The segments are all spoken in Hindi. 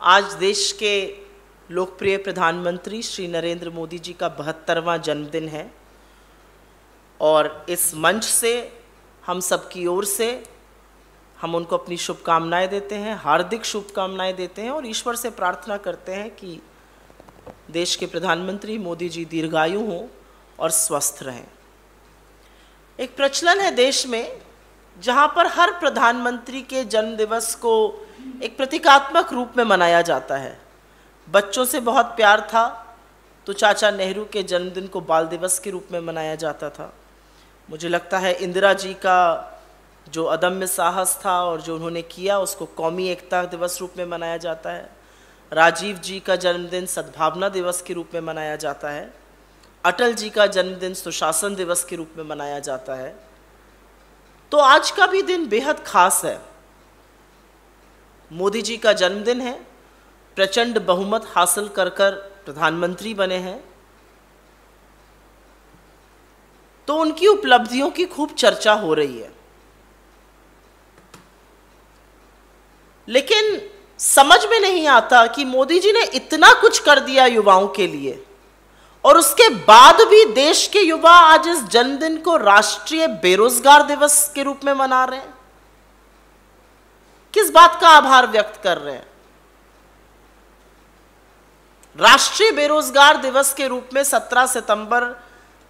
आज देश के लोकप्रिय प्रधानमंत्री श्री नरेंद्र मोदी जी का 72वां जन्मदिन है और इस मंच से हम सबकी ओर से हम उनको अपनी शुभकामनाएं देते हैं, हार्दिक शुभकामनाएं देते हैं और ईश्वर से प्रार्थना करते हैं कि देश के प्रधानमंत्री मोदी जी दीर्घायु हों और स्वस्थ रहें। एक प्रचलन है देश में जहां पर हर प्रधानमंत्री के जन्मदिवस को एक प्रतीकात्मक रूप में मनाया जाता है। बच्चों से बहुत प्यार था तो चाचा नेहरू के जन्मदिन को बाल दिवस के रूप में मनाया जाता था। मुझे लगता है इंदिरा जी का जो अदम्य साहस था और जो उन्होंने किया उसको कौमी एकता दिवस रूप में मनाया जाता है। राजीव जी का जन्मदिन सद्भावना दिवस के रूप में मनाया जाता है। अटल जी का जन्मदिन सुशासन दिवस के रूप में मनाया जाता है। तो आज का भी दिन बेहद खास है। मोदी जी का जन्मदिन है, प्रचंड बहुमत हासिल कर प्रधानमंत्री बने हैं, तो उनकी उपलब्धियों की खूब चर्चा हो रही है। लेकिन समझ में नहीं आता कि मोदी जी ने इतना कुछ कर दिया युवाओं के लिए और उसके बाद भी देश के युवा आज इस जन्मदिन को राष्ट्रीय बेरोजगार दिवस के रूप में मना रहे हैं। किस बात का आभार व्यक्त कर रहे हैं? राष्ट्रीय बेरोजगार दिवस के रूप में 17 सितंबर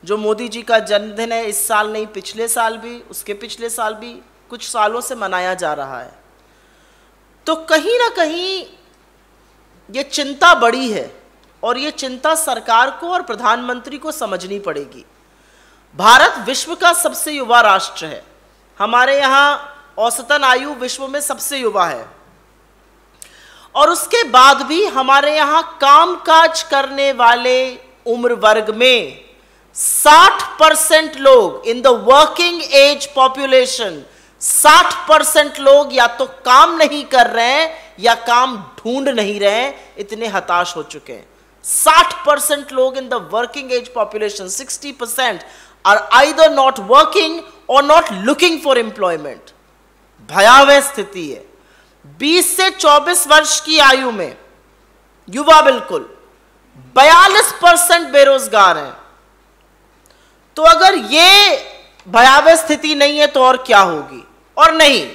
जो मोदी जी का जन्मदिन है, इस साल नहीं पिछले साल भी, उसके पिछले साल भी, कुछ सालों से मनाया जा रहा है। तो कहीं ना कहीं ये चिंता बड़ी है और ये चिंता सरकार को और प्रधानमंत्री को समझनी पड़ेगी। भारत विश्व का सबसे युवा राष्ट्र है। हमारे यहाँ औसतन आयु विश्व में सबसे युवा है और उसके बाद भी हमारे यहाँ कामकाज करने वाले उम्र वर्ग में 60% लोग in the working age population 60% लोग या तो काम नहीं कर रहे हैं या काम ढूंढ नहीं रहे हैं, इतने हताश हो चुके हैं। 60% लोग in the working age population, 60% are either not working और नॉट लुकिंग फॉर एम्प्लॉयमेंट। भयावह स्थिति है। 20 से 24 वर्ष की आयु में युवा बिल्कुल 42% बेरोजगार हैं। तो अगर ये भयावह स्थिति नहीं है तो और क्या होगी? और नहीं,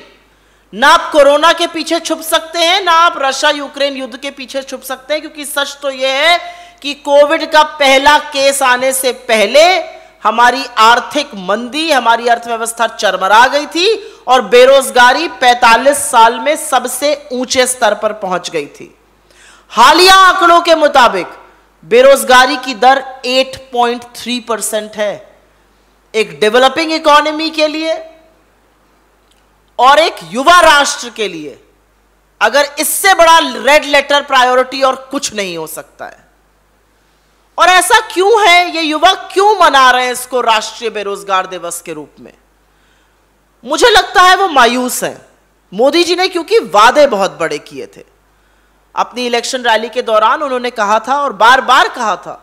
ना आप कोरोना के पीछे छुप सकते हैं, ना आप रशिया यूक्रेन युद्ध के पीछे छुप सकते हैं, क्योंकि सच तो यह है कि कोविड का पहला केस आने से पहले हमारी आर्थिक मंदी, हमारी अर्थव्यवस्था चरमरा गई थी और बेरोजगारी 45 साल में सबसे ऊंचे स्तर पर पहुंच गई थी। हालिया आंकड़ों के मुताबिक बेरोजगारी की दर 8.3% है। एक डेवलपिंग इकोनॉमी के लिए और एक युवा राष्ट्र के लिए अगर इससे बड़ा रेड लेटर प्रायोरिटी और कुछ नहीं हो सकता है। और ऐसा क्यों है? ये युवा क्यों मना रहे हैं इसको राष्ट्रीय बेरोजगार दिवस के रूप में? मुझे लगता है वो मायूस हैं। मोदी जी ने क्योंकि वादे बहुत बड़े किए थे। अपनी इलेक्शन रैली के दौरान उन्होंने कहा था और बार बार कहा था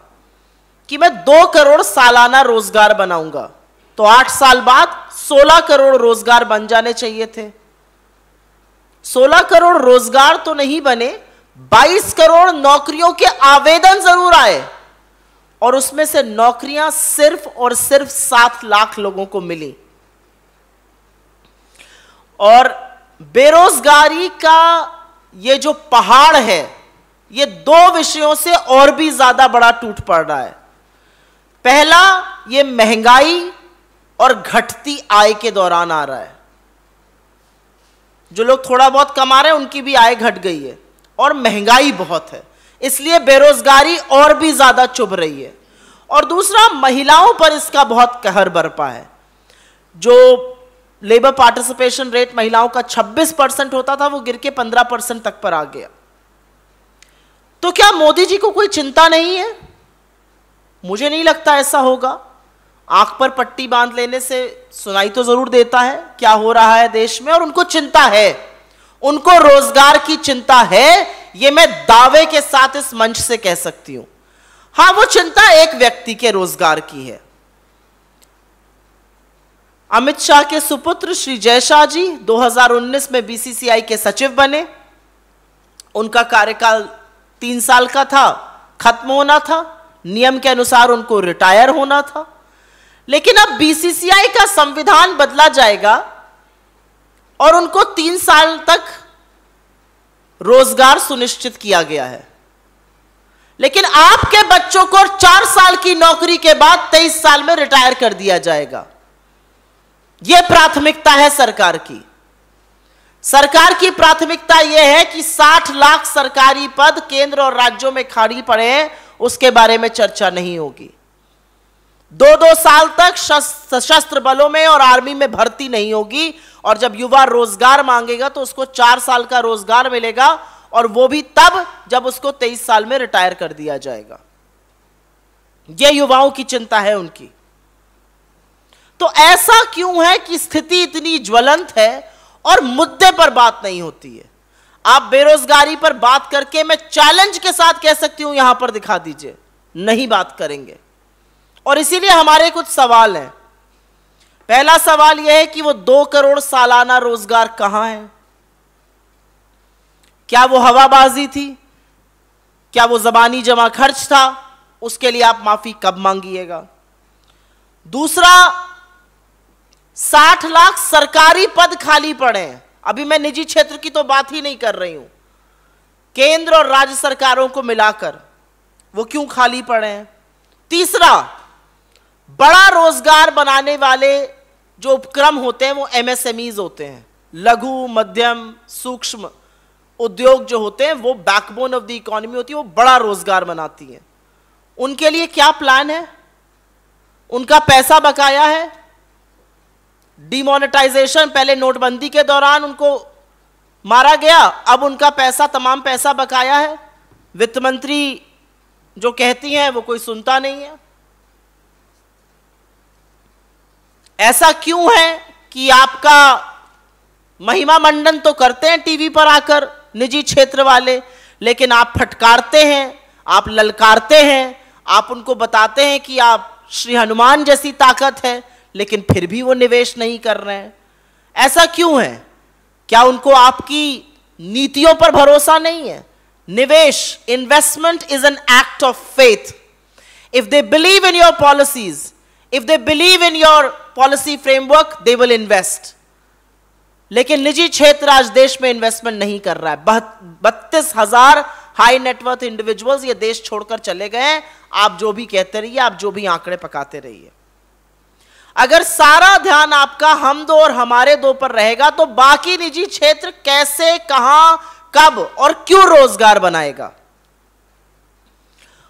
कि मैं 2 करोड़ सालाना रोजगार बनाऊंगा। तो 8 साल बाद 16 करोड़ रोजगार बन जाने चाहिए थे। 16 करोड़ रोजगार तो नहीं बने, 22 करोड़ नौकरियों के आवेदन जरूर आए और उसमें से नौकरियां सिर्फ और सिर्फ 7 लाख लोगों को मिली। और बेरोजगारी का ये जो पहाड़ है, ये 2 विषयों से और भी ज्यादा बड़ा टूट पड़ रहा है। पहला, ये महंगाई और घटती आय के दौरान आ रहा है। जो लोग थोड़ा बहुत कमा रहे हैं उनकी भी आय घट गई है और महंगाई बहुत है, इसलिए बेरोजगारी और भी ज्यादा चुभ रही है। और दूसरा, महिलाओं पर इसका बहुत कहर बरपा है। जो लेबर पार्टिसिपेशन रेट महिलाओं का 26% होता था, वो गिर के 15% तक पर आ गया। तो क्या मोदी जी को कोई चिंता नहीं है? मुझे नहीं लगता ऐसा होगा। आंख पर पट्टी बांध लेने से सुनाई तो जरूर देता है क्या हो रहा है देश में, और उनको चिंता है, उनको रोजगार की चिंता है। ये मैं दावे के साथ इस मंच से कह सकती हूं। हां, वो चिंता एक व्यक्ति के रोजगार की है। अमित शाह के सुपुत्र श्री जय शाह जी 2019 में बीसीसीआई के सचिव बने। उनका कार्यकाल 3 साल का था, खत्म होना था, नियम के अनुसार उनको रिटायर होना था। लेकिन अब बीसीसीआई का संविधान बदला जाएगा और उनको 3 साल तक रोजगार सुनिश्चित किया गया है। लेकिन आपके बच्चों को 4 साल की नौकरी के बाद 23 साल में रिटायर कर दिया जाएगा। यह प्राथमिकता है सरकार की। सरकार की प्राथमिकता यह है कि 60 लाख सरकारी पद केंद्र और राज्यों में खाली पड़े हैं, उसके बारे में चर्चा नहीं होगी। 2-2 साल तक सशस्त्र बलों में और आर्मी में भर्ती नहीं होगी, और जब युवा रोजगार मांगेगा तो उसको 4 साल का रोजगार मिलेगा, और वो भी तब जब उसको 23 साल में रिटायर कर दिया जाएगा। यह युवाओं की चिंता है उनकी। तो ऐसा क्यों है कि स्थिति इतनी ज्वलंत है और मुद्दे पर बात नहीं होती है? आप बेरोजगारी पर बात करके, मैं चैलेंज के साथ कह सकती हूं, यहां पर दिखा दीजिए, नहीं बात करेंगे। और इसीलिए हमारे कुछ सवाल हैं। पहला सवाल यह है कि वो 2 करोड़ सालाना रोजगार कहां है? क्या वो हवाबाजी थी? क्या वो जबानी जमा खर्च था? उसके लिए आप माफी कब मांगिएगा? दूसरा, 60 लाख सरकारी पद खाली पड़े हैं। अभी मैं निजी क्षेत्र की तो बात ही नहीं कर रही हूं, केंद्र और राज्य सरकारों को मिलाकर वो क्यों खाली पड़े हैं? तीसरा, बड़ा रोजगार बनाने वाले जो उपक्रम होते हैं वो एमएसएमईज होते हैं, लघु मध्यम सूक्ष्म उद्योग जो होते हैं, वो बैकबोन ऑफ द इकोनॉमी होती है, वो बड़ा रोजगार बनाती हैं। उनके लिए क्या प्लान है? उनका पैसा बकाया है? डिमोनेटाइजेशन, पहले नोटबंदी के दौरान उनको मारा गया, अब उनका पैसा, तमाम पैसा बकाया है। वित्त मंत्री जो कहती हैं वो कोई सुनता नहीं है। ऐसा क्यों है कि आपका महिमा मंडन तो करते हैं टीवी पर आकर निजी क्षेत्र वाले, लेकिन आप फटकारते हैं, आप ललकारते हैं, आप उनको बताते हैं कि आप श्री हनुमान जैसी ताकत है, लेकिन फिर भी वो निवेश नहीं कर रहे हैं। ऐसा क्यों है? क्या उनको आपकी नीतियों पर भरोसा नहीं है? निवेश, investment is an act of faith. If they believe in your policies, if they believe in your policy framework, they will invest. लेकिन निजी क्षेत्र आज देश में इन्वेस्टमेंट नहीं कर रहा है। 32,000 हाई नेटवर्थ इंडिविजुअल्स ये देश छोड़कर चले गए हैं। आप जो भी कहते रहिए, आप जो भी आंकड़े पकाते रहिए, अगर सारा ध्यान आपका हम दो और हमारे दो पर रहेगा तो बाकी निजी क्षेत्र कैसे, कहां, कब और क्यों रोजगार बनाएगा?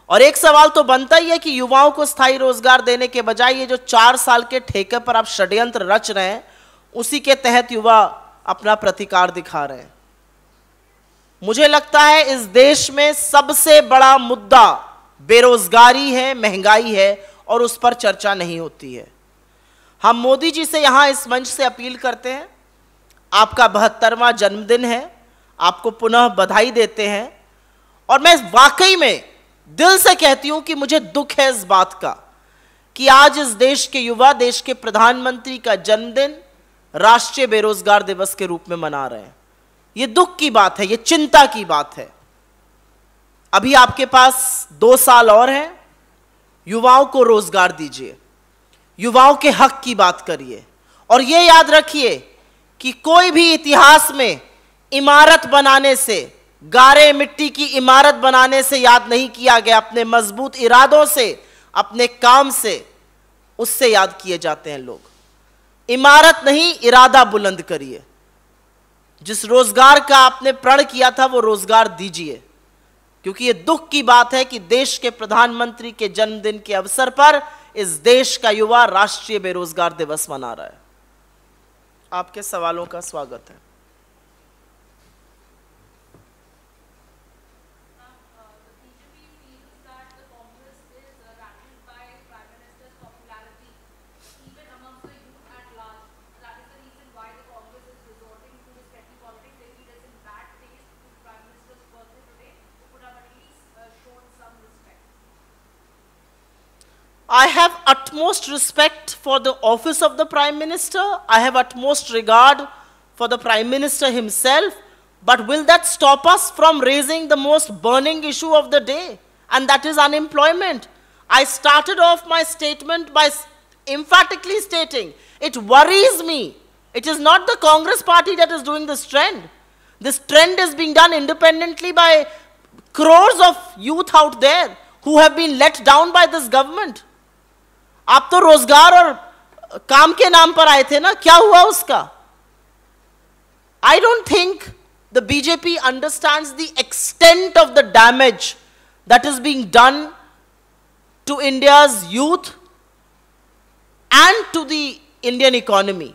और एक सवाल तो बनता ही है कि युवाओं को स्थायी रोजगार देने के बजाय ये जो 4 साल के ठेके पर आप षड्यंत्र रच रहे हैं, उसी के तहत युवा अपना प्रतिकार दिखा रहे हैं। मुझे लगता है इस देश में सबसे बड़ा मुद्दा बेरोजगारी है, महंगाई है, और उस पर चर्चा नहीं होती है। हम मोदी जी से यहां इस मंच से अपील करते हैं, आपका 72वां जन्मदिन है, आपको पुनः बधाई देते हैं, और मैं वाकई में दिल से कहती हूं कि मुझे दुख है इस बात का कि आज इस देश के युवा देश के प्रधानमंत्री का जन्मदिन राष्ट्रीय बेरोजगार दिवस के रूप में मना रहे हैं। यह दुख की बात है, यह चिंता की बात है। अभी आपके पास 2 साल और हैं, युवाओं को रोजगार दीजिए, युवाओं के हक की बात करिए, और यह याद रखिए कि कोई भी इतिहास में इमारत बनाने से, गारे मिट्टी की इमारत बनाने से याद नहीं किया गया, अपने मजबूत इरादों से, अपने काम से, उससे याद किए जाते हैं लोग। इमारत नहीं, इरादा बुलंद करिए। जिस रोजगार का आपने प्रण किया था वो रोजगार दीजिए, क्योंकि ये दुख की बात है कि देश के प्रधानमंत्री के जन्मदिन के अवसर पर इस देश का युवा राष्ट्रीय बेरोजगार दिवस मना रहा है। आपके सवालों का स्वागत है। I have utmost respect for the office of the Prime Minister. I have utmost regard for the Prime Minister himself, But will that stop us from raising the most burning issue of the day? And that is unemployment. I started off my statement by emphatically stating, it worries me. It is not the Congress party that is doing this trend. This trend is being done independently by crores of youth out there who have been let down by this government. आप तो रोजगार और काम के नाम पर आए थे ना, क्या हुआ उसका? I don't think the BJP understands the extent of the damage that is being done to India's youth and to the Indian economy.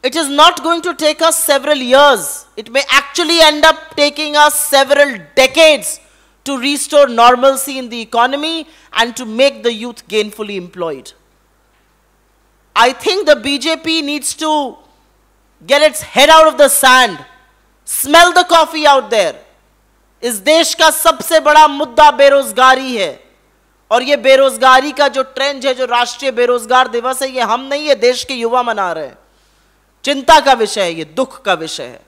It is not going to take us several years. It may actually end up taking us several decades to restore normalcy in the economy and to make the youth gainfully employed. I think the BJP needs to get its head out of the sand. Smell the coffee out there. इस देश का सबसे बड़ा मुद्दा बेरोजगारी है, और ये बेरोजगारी का जो ट्रेंड है, जो राष्ट्रीय बेरोजगार दिवस है, ये हम नहीं, ये देश के युवा मना रहे हैं। चिंता का विषय है, ये दुख का विषय है।